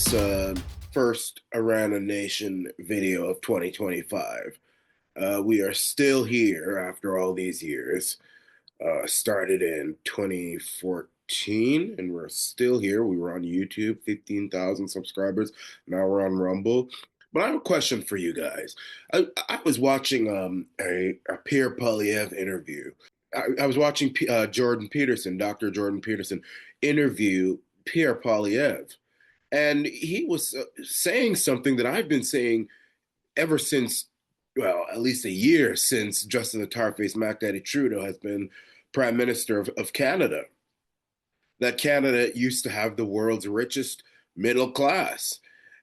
this first Arana Nation video of 2025. We are still here after all these years. Started in 2014, and we're still here. We were on YouTube, 15,000 subscribers. Now we're on Rumble. But I have a question for you guys. I was watching a Pierre Poilievre interview. I was watching Jordan Peterson, Dr. Jordan Peterson, interview Pierre Poilievre. And he was saying something that I've been saying ever since, well, at least a year since Justin the Tarface Mac Daddy Trudeau has been Prime Minister of Canada. That Canada used to have the world's richest middle class.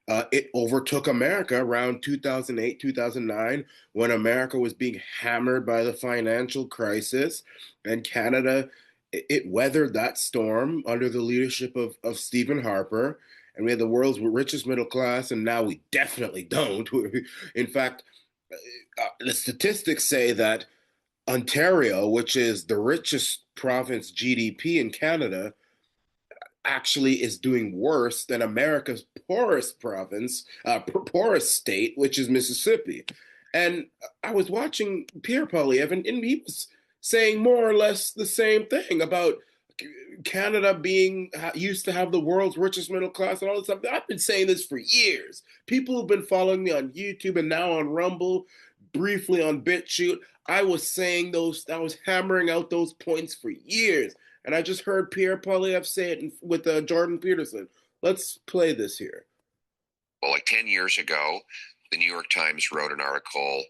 It overtook America around 2008, 2009, when America was being hammered by the financial crisis. And Canada, it weathered that storm under the leadership of Stephen Harper. And we had the world's richest middle class, and now we definitely don't. In fact, the statistics say that Ontario, which is the richest province GDP in Canada, actually is doing worse than America's poorest province, poorest state, which is Mississippi. And I was watching Pierre Poilievre, and he was saying more or less the same thing about Canada being used to have the world's richest middle class and all this stuff. I've been saying this for years. People have been following me on YouTube and now on Rumble, briefly on BitChute. I was saying I was hammering out those points for years. And I just heard Pierre Poilievre say it with Jordan Peterson. Let's play this here. Well, like 10 years ago, the New York Times wrote an article,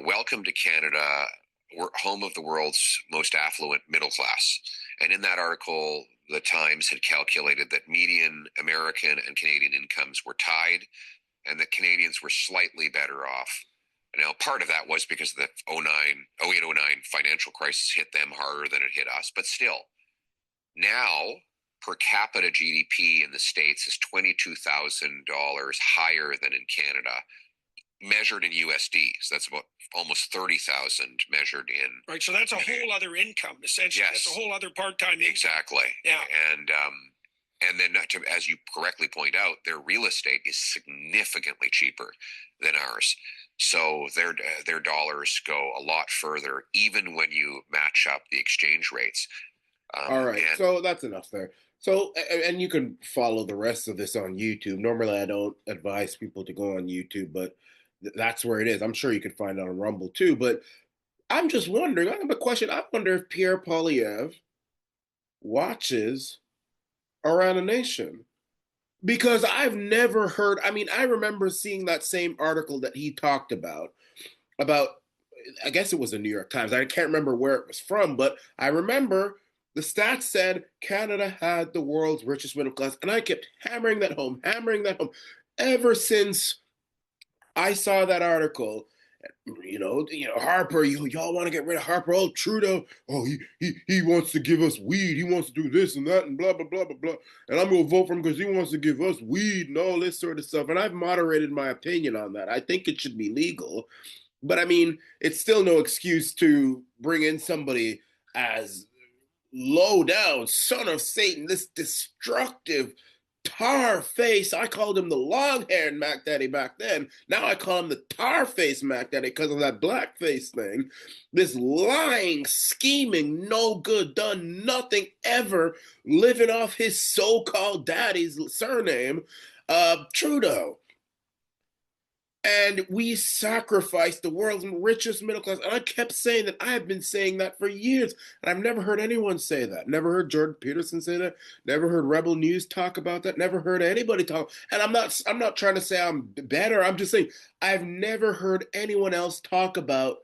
Welcome to Canada, home of the world's most affluent middle class. And in that article, the Times had calculated that median American and Canadian incomes were tied and that Canadians were slightly better off. Now, part of that was because the 08-09 financial crisis hit them harder than it hit us. But still, now per capita GDP in the States is $22,000 higher than in Canada, measured in USD. So that's about almost 30,000 measured in. Right. So that's a whole other income, essentially. Yes. That's a whole other part-time income. Exactly. Yeah. And then, as you correctly point out, their real estate is significantly cheaper than ours. So their dollars go a lot further, even when you match up the exchange rates. All right. So that's enough there. So, and you can follow the rest of this on YouTube. Normally, I don't advise people to go on YouTube, but that's where it is. I'm sure you could find it on Rumble too. But I'm just wondering, I have a question. I wonder if Pierre Poilievre watches Arana Nation. Because I've never heard, I mean, I remember seeing that same article that he talked about, I guess it was the New York Times. I can't remember where it was from, but I remember the stats said Canada had the world's richest middle class. And I kept hammering that home, ever since I saw that article. Harper, y'all want to get rid of Harper. Oh, Trudeau, he wants to give us weed. He wants to do this and that and blah, blah, blah, blah, blah. And I'm going to vote for him because he wants to give us weed and all this sort of stuff. And I've moderated my opinion on that. I think it should be legal. But I mean, it's still no excuse to bring in somebody as low down, son of Satan, this destructive tar face. I called him the long-haired Mac Daddy back then. Now I call him the tar face Mac Daddy because of that blackface thing. This lying, scheming, no good, done nothing ever, living off his so-called daddy's surname, Trudeau. And we sacrificed the world's richest middle class. And I kept saying that. I have been saying that for years. And I've never heard anyone say that. Never heard Jordan Peterson say that. Never heard Rebel News talk about that. Never heard anybody talk. And I'm not trying to say I'm better. I'm just saying I've never heard anyone else talk about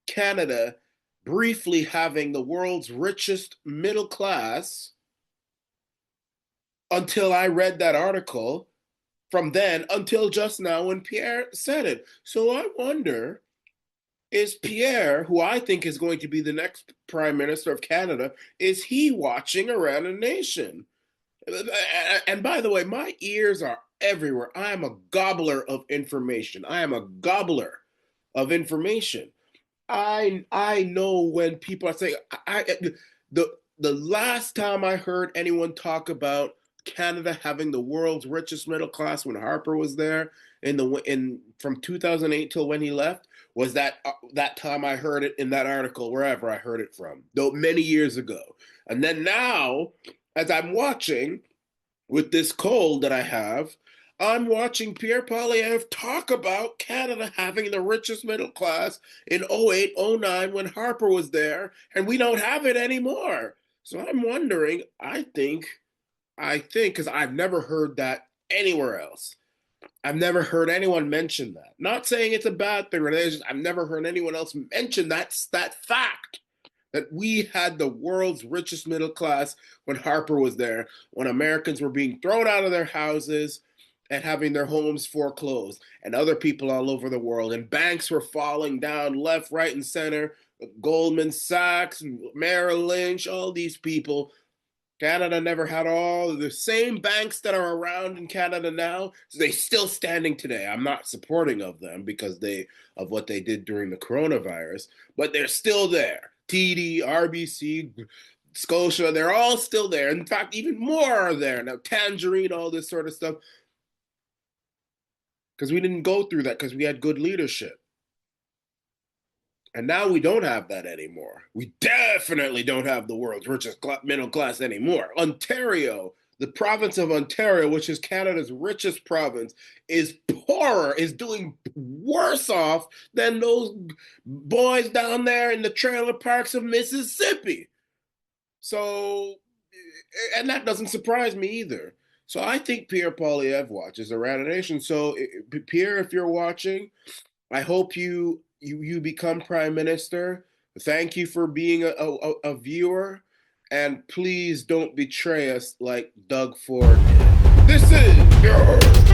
Canada briefly having the world's richest middle class until I read that article. From then until just now when Pierre said it. So I wonder, is Pierre, who I think is going to be the next Prime Minister of Canada, is he watching Arana Nation? And by the way, my ears are everywhere. I am a gobbler of information. I know when people are saying, the last time I heard anyone talk about Canada having the world's richest middle class when Harper was there in from 2008 till when he left? Was that time I heard it in that article, wherever I heard it from, though many years ago. And then now, as I'm watching with this cold that I have, I'm watching Pierre Poilievre talk about Canada having the richest middle class in 08, 09 when Harper was there, and we don't have it anymore. So I'm wondering, because I've never heard that anywhere else. I've never heard anyone mention that. Not saying it's a bad thing or anything, I've never heard anyone else mention that fact that we had the world's richest middle class when Harper was there, when Americans were being thrown out of their houses and having their homes foreclosed, and other people all over the world, and banks were falling down left, right, and center. Goldman Sachs, Merrill Lynch, all these people. Canada never had all the same banks that are around in Canada now. So they still standing today. I'm not supporting of them because of what they did during the coronavirus, but they're still there. TD, RBC, Scotia, they're all still there. In fact, even more are there now. Tangerine, all this sort of stuff. Because we didn't go through that because we had good leadership. And now we don't have that anymore. We definitely don't have the world's richest middle class anymore. Ontario, the province of Ontario, which is Canada's richest province, is poorer, is doing worse off than those boys down there in the trailer parks of Mississippi. So, and that doesn't surprise me either. So I think Pierre Poilievre watches Arana Nation. So Pierre, if you're watching, I hope you become prime minister. Thank you for being a viewer, and please don't betray us like Doug Ford did. This is